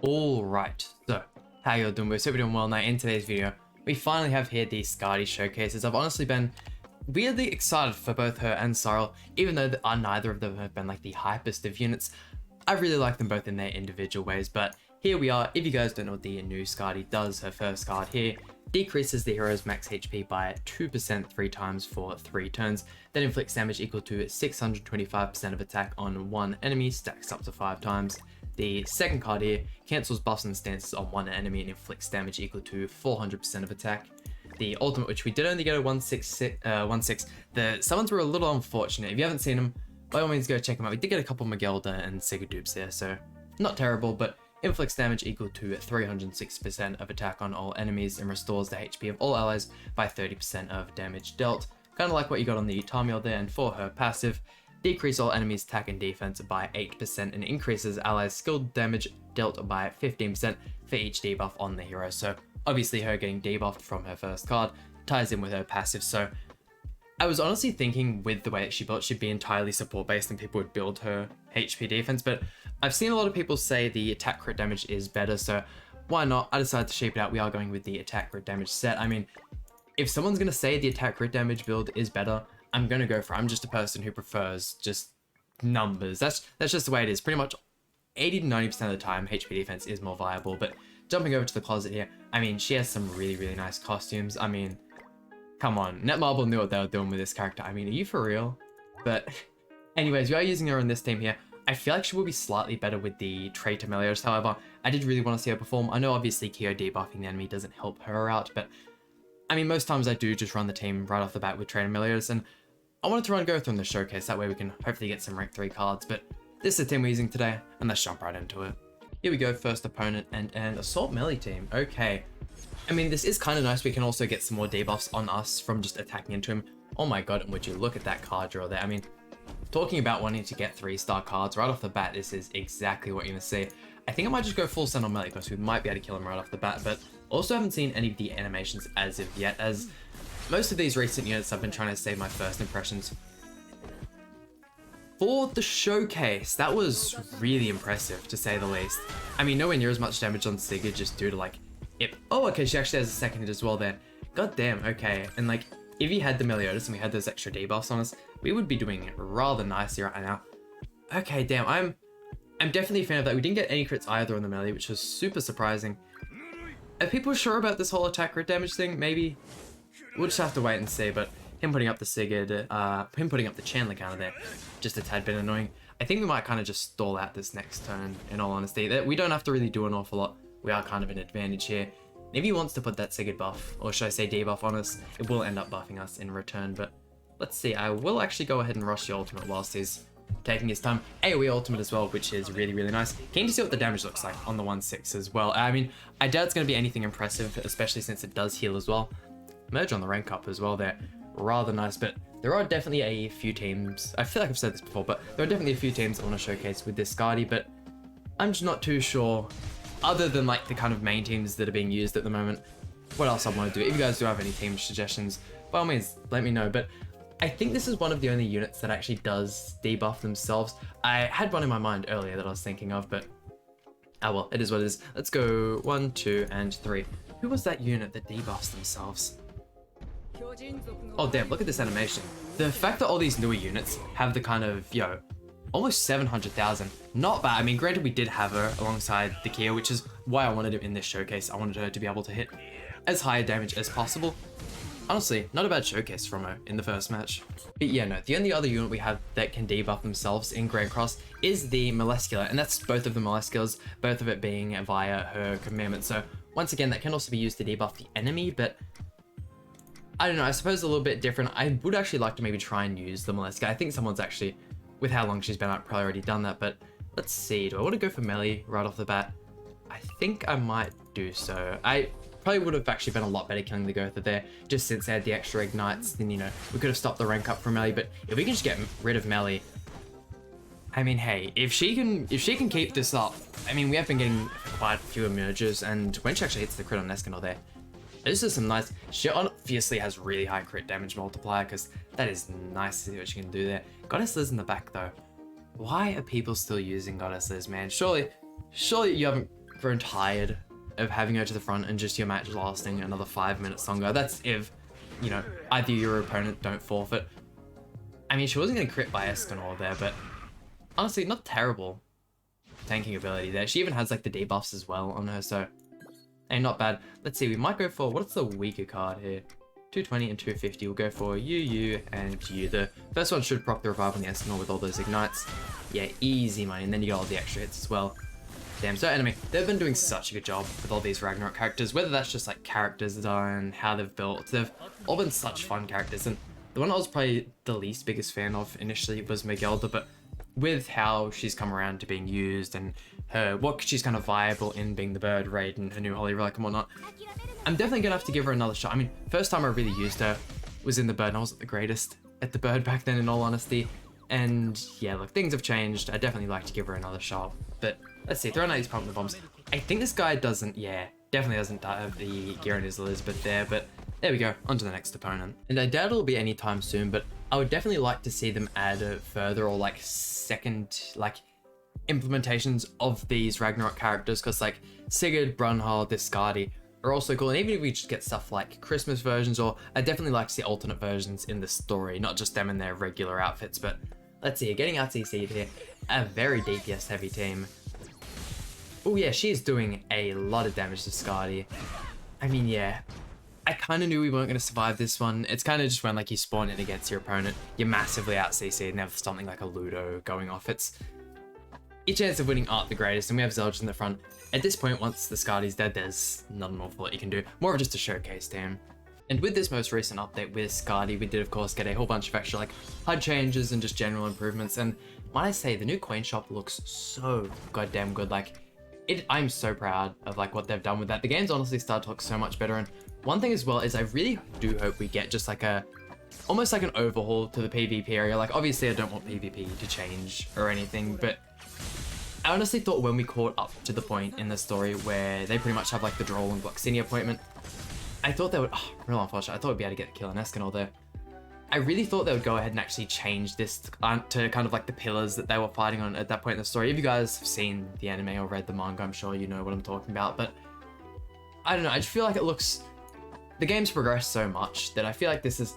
Alright, so how you all doing? We're super doing well now. In today's video, we finally have here the SKADI showcases. I've honestly been weirdly excited for both her and Cyril, even though neither of them have been like the hypest of units. I really like them both in their individual ways, but here we are. If you guys don't know what the new SKADI does, her first card here decreases the hero's max HP by 2% 3 times for 3 turns, then inflicts damage equal to 625% of attack on one enemy, stacks up to 5 times. The second card here cancels buffs and stances on one enemy and inflicts damage equal to 400% of attack. The ultimate, which we did only get a 1/6, the summons were a little unfortunate. If you haven't seen them, by all means go check them out. We did get a couple Magilda and Sega dupes there, so not terrible, but inflicts damage equal to 306% of attack on all enemies and restores the HP of all allies by 30% of damage dealt. Kind of like what you got on the Tamiel there. And for her passive, decrease all enemies attack and defense by 8% and increases allies skilled damage dealt by 15% for each debuff on the hero. So obviously her getting debuffed from her first card ties in with her passive. So I was honestly thinking with the way that she built, she'd be entirely support based and people would build her HP defense, but I've seen a lot of people say the attack crit damage is better, so why not? I decided to shape it out. We are going with the attack crit damage set. I mean, if someone's going to say the attack crit damage build is better, I'm going to go for it. I'm just a person who prefers just numbers. That's just the way it is. Pretty much 80 to 90% of the time, HP defense is more viable, but jumping over to the closet here, I mean, she has some really, really nice costumes. I mean, come on, Netmarble knew what they were doing with this character. I mean, are you for real? But anyways, we are using her in this team here. I feel like she will be slightly better with the Traitor Meliodas. However, I did really want to see her perform. I know obviously Kyo debuffing the enemy doesn't help her out, but I mean, most times I do just run the team right off the bat with Traitor Meliodas, and I wanted to run go through in the showcase. That way we can hopefully get some rank 3 cards, but this is the team we're using today, and let's jump right into it. Here we go, first opponent and an Assault Melee team. Okay. I mean, this is kind of nice. We can also get some more debuffs on us from just attacking into him. Oh my god, and would you look at that card draw there. I mean, talking about wanting to get 3-star cards right off the bat, this is exactly what you're going to see. I think I might just go full send on Melee because we might be able to kill him right off the bat, but also haven't seen any of the animations as of yet, as most of these recent units I've been trying to save my first impressions. For the showcase, that was really impressive to say the least. I mean, nowhere near as much damage on Sigurd just due to like, oh, okay, she actually has a second hit as well there. God damn, okay. And like, if he had the Meliodas and we had those extra debuffs on us, we would be doing rather nicely right now. Okay, damn, I'm definitely a fan of that. We didn't get any crits either on the melee, which was super surprising. Are people sure about this whole attack crit damage thing? Maybe. We'll just have to wait and see, but him putting up the Sigurd, him putting up the Chandler counter there, just a tad bit annoying. I think we might kind of just stall out this next turn, in all honesty. We don't have to really do an awful lot. We are kind of an advantage here. If he wants to put that Sigurd buff, or should I say debuff on us, it will end up buffing us in return, but let's see. I will actually go ahead and rush the ultimate whilst he's taking his time. AoE ultimate as well, which is really, really nice. Keen to see what the damage looks like on the 1/6 as well. I mean, I doubt it's going to be anything impressive, especially since it does heal as well. Merge on the rank up as well there. Rather nice, but there are definitely a few teams, I feel like I've said this before, but there are definitely a few teams I want to showcase with this SKADI, but I'm just not too sure, other than like the kind of main teams that are being used at the moment, what else I want to do. If you guys do have any team suggestions, by all means, let me know. But I think this is one of the only units that actually does debuff themselves. I had one in my mind earlier that I was thinking of, but oh well, it is what it is. Let's go 1, 2, and 3. Who was that unit that debuffs themselves? Oh damn, look at this animation. The fact that all these newer units have the kind of, almost 700,000. Not bad. I mean, granted we did have her alongside the Kia, which is why I wanted her in this showcase. I wanted her to be able to hit as high damage as possible. Honestly, not a bad showcase from her in the first match. But yeah, no, the only other unit we have that can debuff themselves in Grand Cross is the Molescula, and that's both of the Molesculas, both of it being via her commandment. So once again, that can also be used to debuff the enemy, but I don't know, I suppose a little bit different. I would actually like to maybe try and use the Molescula. I think someone's actually, with how long she's been out, probably already done that, but let's see. Do I want to go for melee right off the bat? I think I might do so. I probably would have actually been a lot better killing the Gotha there, just since they had the extra ignites, then, we could have stopped the rank up from melee, but if we can just get rid of melee, I mean, hey, if she can keep this up, I mean, we have been getting quite a few emergers, and when she actually hits the crit on Escanor there, this is some nice, she obviously has really high crit damage multiplier, because that is nice to see what she can do there. Goddess Liz in the back though. Why are people still using Goddess Liz, man? Surely you haven't grown tired of having her to the front and just your match lasting another 5 minutes longer. That's if, you know, either your opponent don't forfeit. I mean, she wasn't getting crit by Escanor there, but honestly, not terrible tanking ability there. She even has like the debuffs as well on her, so ain't not bad. Let's see, we might go for, what's the weaker card here? 220 and 250. We'll go for you, and you. The first one should proc the revive on the Escanor with all those ignites. Yeah, easy money, and then you get all the extra hits as well. Damn, so enemy, they've been doing such a good job with all these Ragnarok characters, whether that's just like characters done, how they've built, they've all been such fun characters, and the one I was probably the least biggest fan of initially was Miguelda, but with how she's come around to being used and what she's kind of viable in being the bird raid and her new Holy Relic and whatnot, I'm definitely gonna have to give her another shot. I mean, first time I really used her was in the bird, and I wasn't the greatest at the bird back then in all honesty, and yeah, look, things have changed. I definitely like to give her another shot, but let's see, throwing out these pumpkin bombs. I think this guy doesn't, yeah, definitely doesn't have the gear in his Elizabeth there, but there we go, on to the next opponent. And I doubt it'll be anytime soon, but I would definitely like to see them add further or like second like implementations of these Ragnarok characters, because like Sigurd, Brunhilde, this SKADI are also cool, and even if we just get stuff like Christmas versions, or I definitely like to see alternate versions in the story, not just them in their regular outfits. But let's see, getting out CC'd here, a very DPS heavy team. Oh yeah, she is doing a lot of damage to SKADI. I mean, yeah, I kind of knew we weren't going to survive this one. It's kind of just when like you spawn in against your opponent, you're massively out CC'd and have something like a Ludo going off. Your chance of winning aren't the greatest, and we have Zelge in the front. At this point, once the SKADI's dead, there's nothing more for what you can do. More of just a showcase team. And with this most recent update with SKADI, we did of course get a whole bunch of extra like HUD changes and just general improvements. And when I say the new Queen shop looks so goddamn good, like I'm so proud of like what they've done with that. The game's honestly started to look so much better. And one thing as well is I really do hope we get just like almost like an overhaul to the PvP area. Like obviously I don't want PvP to change or anything, but I honestly thought when we caught up to the point in the story where they pretty much have like the Droll and Gloxinia appointment, I thought they would, real unfortunate, I thought we'd be able to get the kill on Escanor there. I really thought they would go ahead and actually change this to kind of like the pillars that they were fighting on at that point in the story. If you guys have seen the anime or read the manga, I'm sure you know what I'm talking about, but I don't know, I just feel like the game's progressed so much that I feel like this has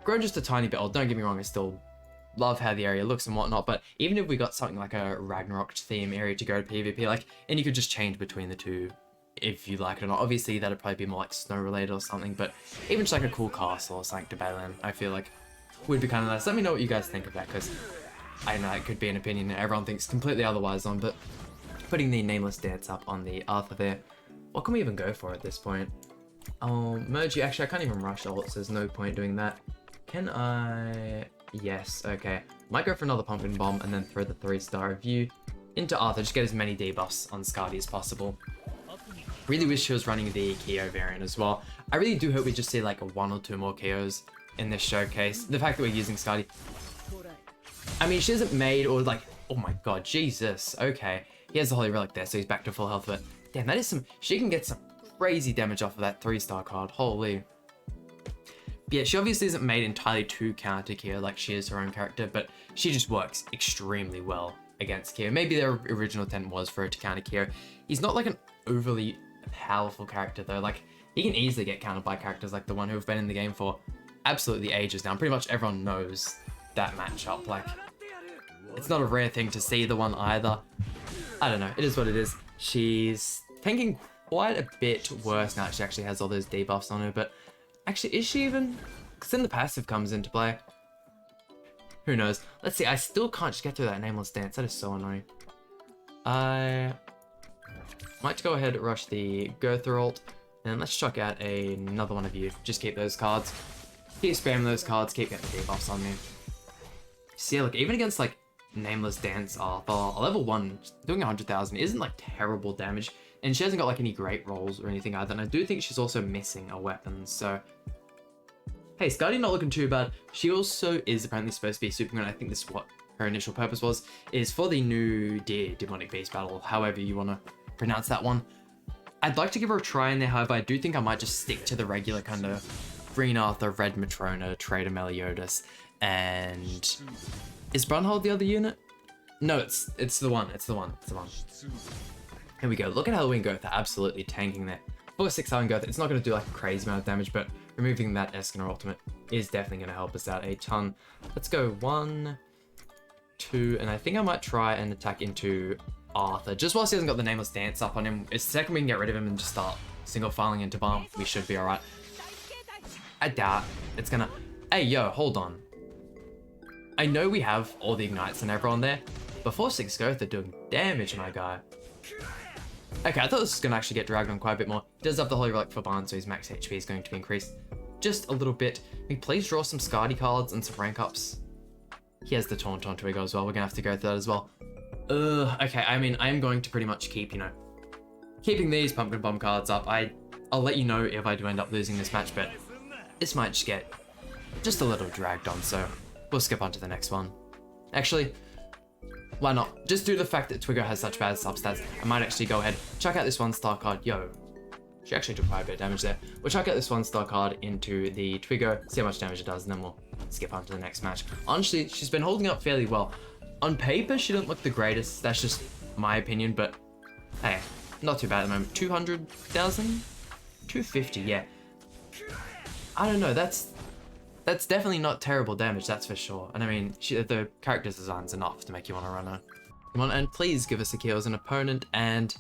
grown just a tiny bit old. Don't get me wrong, I still love how the area looks and whatnot, but even if we got something like a Ragnarok theme area to go to PvP, like, and you could just change between the two if you like it or not. Obviously that'd probably be more like snow related or something, but even just like a cool castle or something to battle in, I feel like would be kind of nice. Let me know what you guys think of that, because I know it could be an opinion that everyone thinks completely otherwise on, but putting the nameless dance up on the Arthur there, what can we even go for at this point? Merge you, actually I can't even rush ult, so there's no point doing that. Can I? Yes, okay. Might go for another pumpkin bomb and then throw the 3-star view into Arthur, just get as many debuffs on SKADI as possible. Really wish she was running the Kyo variant as well. I really do hope we just see like 1 or 2 more Kyos in this showcase. The fact that we're using SKADI, I mean, she isn't made or like, oh my god, Jesus, okay. He has the Holy Relic there, so he's back to full health, but damn, that is she can get some crazy damage off of that 3-star card, holy. Yeah, she obviously isn't made entirely to counter Kyo like she is her own character, but she just works extremely well against Kyo. Maybe their original intent was for her to counter Kyo. He's not like an overly powerful character though. Like, he can easily get countered by characters like the one who have been in the game for absolutely ages now. Pretty much everyone knows that matchup. Like, it's not a rare thing to see the one either. I don't know, it is what it is. She's tanking quite a bit worse now. She actually has all those debuffs on her, but actually, is she even? Because then the passive comes into play. Who knows? Let's see, I still can't just get through that nameless dance. That is so annoying. I might go ahead and rush the Gother ult, and let's chuck out another one of you. Just keep those cards. Keep spamming those cards, keep getting the debuffs on me. See, look, even against like nameless dance Arthur, a level 1, doing 100,000 isn't like terrible damage. And she hasn't got like any great rolls or anything either. And I do think she's also missing a weapon. So, hey, SKADI not looking too bad. She also is apparently supposed to be Superman. I think this is what her initial purpose was, is for the new Demonic Beast battle, however you want to pronounce that one. I'd like to give her a try in there. However, I do think I might just stick to the regular kind of Green Arthur, Red Matrona, Trader Meliodas, and is Brunhilde the other unit? No, it's the one. Here we go. Look at Halloween Gotha absolutely tanking there. 4-6 Halloween Gotha, it's not going to do like a crazy amount of damage, but removing that Escanor ultimate is definitely going to help us out a ton. Let's go 1, 2, and I think I might try and attack into Arthur. Just whilst he hasn't got the Nameless Dance up on him, it's the second we can get rid of him and just start single filing into Balm, we should be alright. I doubt it's gonna... Hey, yo, hold on. I know we have all the Ignites and everyone there, but 4-6 Gotha doing damage, my guy. Okay, I thought this was gonna actually get dragged on quite a bit more. He does have the Holy Relic for Barn, so his max HP is going to be increased just a little bit. Can we please draw some SKADI cards and some rank ups? He has the Taunt on Twiggo as well. We're gonna have to go through that as well. Okay, I mean, I am going to pretty much keep, you know, keeping these Pumpkin Bomb cards up. I'll let you know if I do end up losing this match, but this might just get just a little dragged on, so we'll skip on to the next one. Actually, why not? Just due to the fact that Twiggo has such bad substats, I might actually go ahead, check out this 1-star card. Yo, she actually took quite a bit of damage there. We'll check out this 1-star card into the Twiggo, see how much damage it does, and then we'll skip on to the next match. Honestly, she's been holding up fairly well. On paper, she doesn't look the greatest. That's just my opinion, but hey, not too bad at the moment. 200,000? 250, yeah. I don't know, that's definitely not terrible damage, that's for sure. And I mean, the character's design's enough to make you want to run her. Come on, and please give us a kill as an opponent, and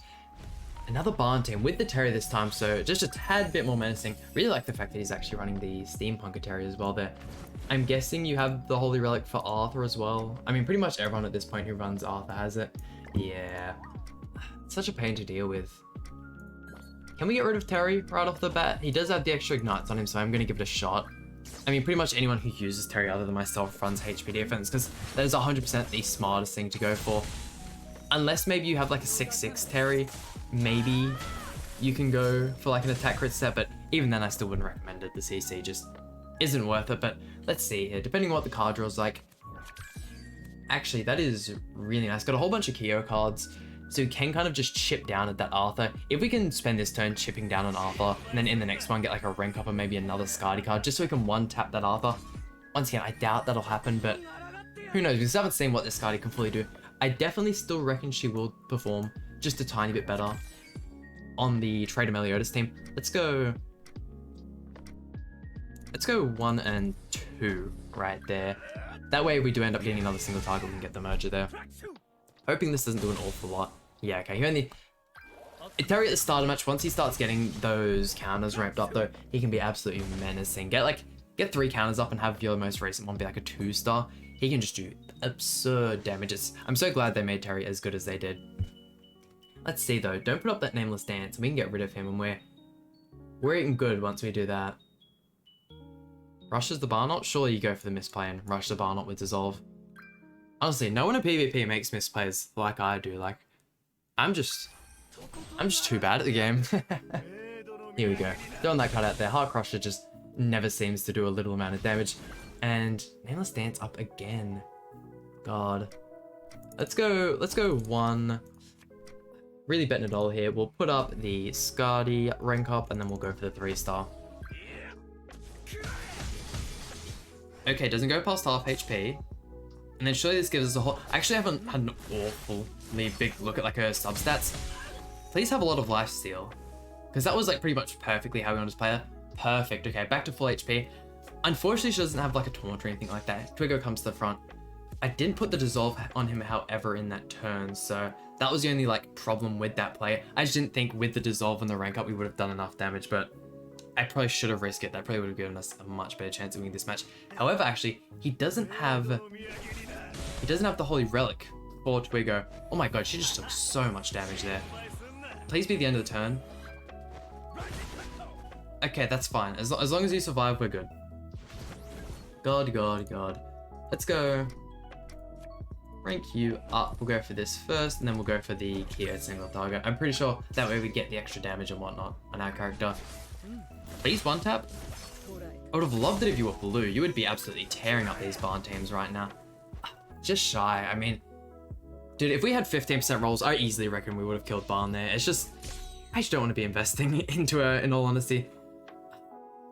another Barn team with the Terry this time, so just a tad bit more menacing. Really like the fact that he's actually running the Steampunker Terry as well there. I'm guessing you have the Holy Relic for Arthur as well. I mean, pretty much everyone at this point who runs Arthur has it. Yeah, it's such a pain to deal with. Can we get rid of Terry right off the bat? He does have the extra Ignites on him, so I'm going to give it a shot. I mean, pretty much anyone who uses Terry other than myself runs HP defense, because that is 100% the smartest thing to go for. Unless maybe you have like a 6-6 Terry, maybe you can go for like an attack crit set, but even then I still wouldn't recommend it. The CC just isn't worth it, but let's see here. Depending on what the card draw is like. Actually, that is really nice. Got a whole bunch of Kyo cards, so you can kind of just chip down at that Arthur. If we can spend this turn chipping down on Arthur, and then in the next one get like a rank up or maybe another SKADI card, just so we can one-tap that Arthur. Once again, I doubt that'll happen, but who knows? We just haven't seen what this SKADI can fully do. I definitely still reckon she will perform just a tiny bit better on the Trader Meliodas team. Let's go 1 and 2 right there. That way, if we do end up getting another single target, we can get the merger there. Hoping this doesn't do an awful lot. Yeah, okay. He only... Terry at the start of the match, once he starts getting those counters ramped up, though, he can be absolutely menacing. Get 3 counters up and have your most recent one be like a 2-star. He can just do absurd damages. I'm so glad they made Terry as good as they did. Let's see, though. Don't put up that Nameless Dance. We can get rid of him, and we're eating good once we do that. Rushes the Barnot? Surely you go for the misplay and rush the Barnot with Dissolve. Honestly, no one in PvP makes misplays like I do. Like, I'm just too bad at the game. Here we go. Throwing that card out there. Heart Crusher just never seems to do a little amount of damage. And Nameless Dance up again. God. Let's go 1. Really betting it all here. We'll put up the SKADI rank up, and then we'll go for the 3-star. Okay, doesn't go past half HP. And then surely this gives us a whole... I actually haven't had an awfully big look at like her substats. Please have a lot of lifesteal. Because that was like pretty much perfectly how we wanted to play her. Perfect. Okay, back to full HP. Unfortunately, she doesn't have like a taunt or anything like that. Twiggo comes to the front. I didn't put the Dissolve on him, however, in that turn. So that was the only like problem with that play. I just didn't think with the Dissolve and the rank up, we would have done enough damage. But I probably should have risked it. That probably would have given us a much better chance of winning this match. However, actually, he doesn't have the Holy Relic for Twiggo. Oh my god, she just took so much damage there. Please be the end of the turn. Okay, that's fine. As long as you survive, we're good. God. Let's go. Rank you up. We'll go for this first, and then we'll go for the Kyo single target. I'm pretty sure that way we get the extra damage and whatnot on our character. Please one tap. I would have loved it if you were blue. You would be absolutely tearing up these Barn teams right now. Just shy. I mean, dude, if we had 15% rolls, I easily reckon we would have killed Barn there. It's just, I just don't want to be investing into her, in all honesty.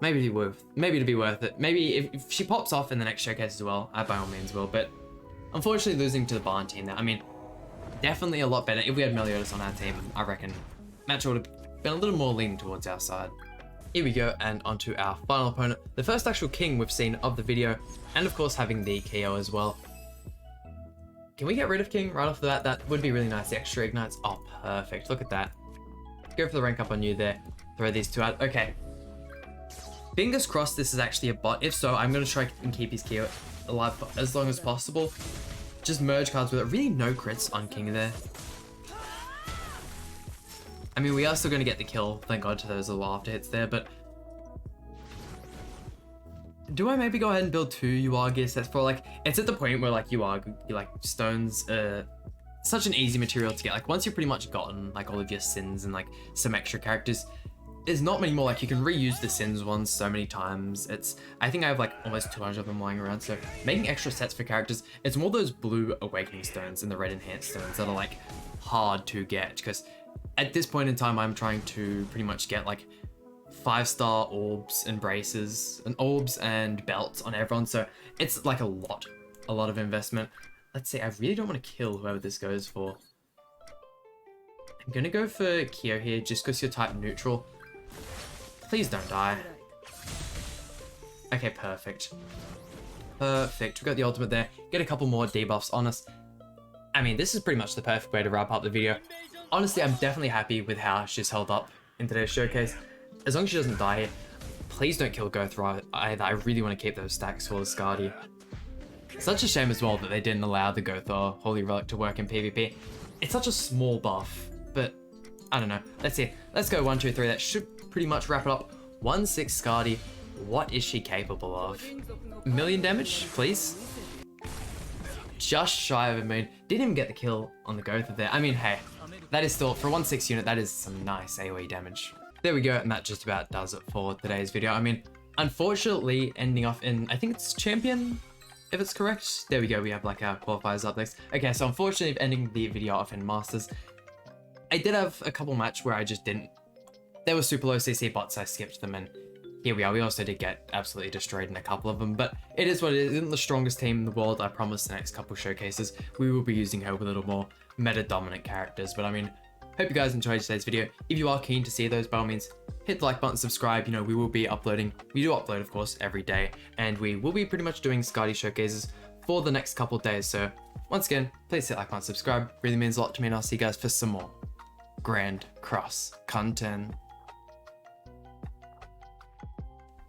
Maybe it'd be worth it. Maybe if she pops off in the next showcase as well, I by all means will. But unfortunately, losing to the Barn team there, I mean, Definitely a lot better. If we had Meliodas on our team, I reckon match would have been a little more leaning towards our side. Here we go, and onto our final opponent. The first actual king we've seen of the video, and of course having the Keo as well. Can we get rid of king right off the bat? That would be really nice. The extra ignites. Oh, perfect. Look at that. Go for the rank up on you there. Throw these two out. Okay. Fingers crossed this is actually a bot. If so, I'm going to try and keep his Keo alive for as long as possible. Just merge cards with it. Really no crits on king there. I mean, we are still going to get the kill. Thank God to those little after hits there, but... Do I maybe go ahead and build 2 UR gear sets for, like... It's at the point where, like, stones are such an easy material to get. Like, once you've pretty much gotten, like, all of your sins and, like, some extra characters, there's not many more. Like, you can reuse the sins ones so many times. I think I have, like, almost 200 of them lying around, so making extra sets for characters, it's more those blue awakening stones and the red enhanced stones that are, like, hard to get, because... At this point in time, I'm trying to pretty much get like 5-star orbs and braces and orbs and belts on everyone. So it's like a lot of investment. Let's see, I really don't want to kill whoever this goes for. I'm going to go for Keo here just because you're type neutral. Please don't die. Okay, perfect. Perfect. We got the ultimate there. Get a couple more debuffs on us. I mean, this is pretty much the perfect way to wrap up the video. Honestly, I'm definitely happy with how she's held up in today's showcase. As long as she doesn't die here, please don't kill Gothra either. I really want to keep those stacks for the SKADI. Such a shame as well that they didn't allow the Gothra Holy Relic to work in PvP. It's such a small buff, but I don't know. Let's see. Let's go 1, 2, 3. That should pretty much wrap it up. 1-6 SKADI. What is she capable of? 1 million damage, please? Just shy of 1 million. Didn't even get the kill on the Gothra there. I mean, hey. That is still, for a 1-6 unit, that is some nice AoE damage. There we go, and that just about does it for today's video. I mean, unfortunately, ending off in, I think it's Champion, if it's correct. There we go, we have like our qualifiers up next. Okay, so unfortunately, ending the video off in Masters. I did have a couple matches where I just didn't. They were super low CC bots, I skipped them, and here we are. We also did get absolutely destroyed in a couple of them, but it is what it is. Isn't the strongest team in the world. I promise the next couple showcases, we will be using her with a little more meta-dominant characters. But I mean, hope you guys enjoyed today's video. If you are keen to see those, by all means, hit the like button, subscribe. You know, we will be uploading. We do upload, of course, every day, and we will be pretty much doing SKADI showcases for the next couple of days. So once again, please hit like button, subscribe. Really means a lot to me, and I'll see you guys for some more Grand Cross content.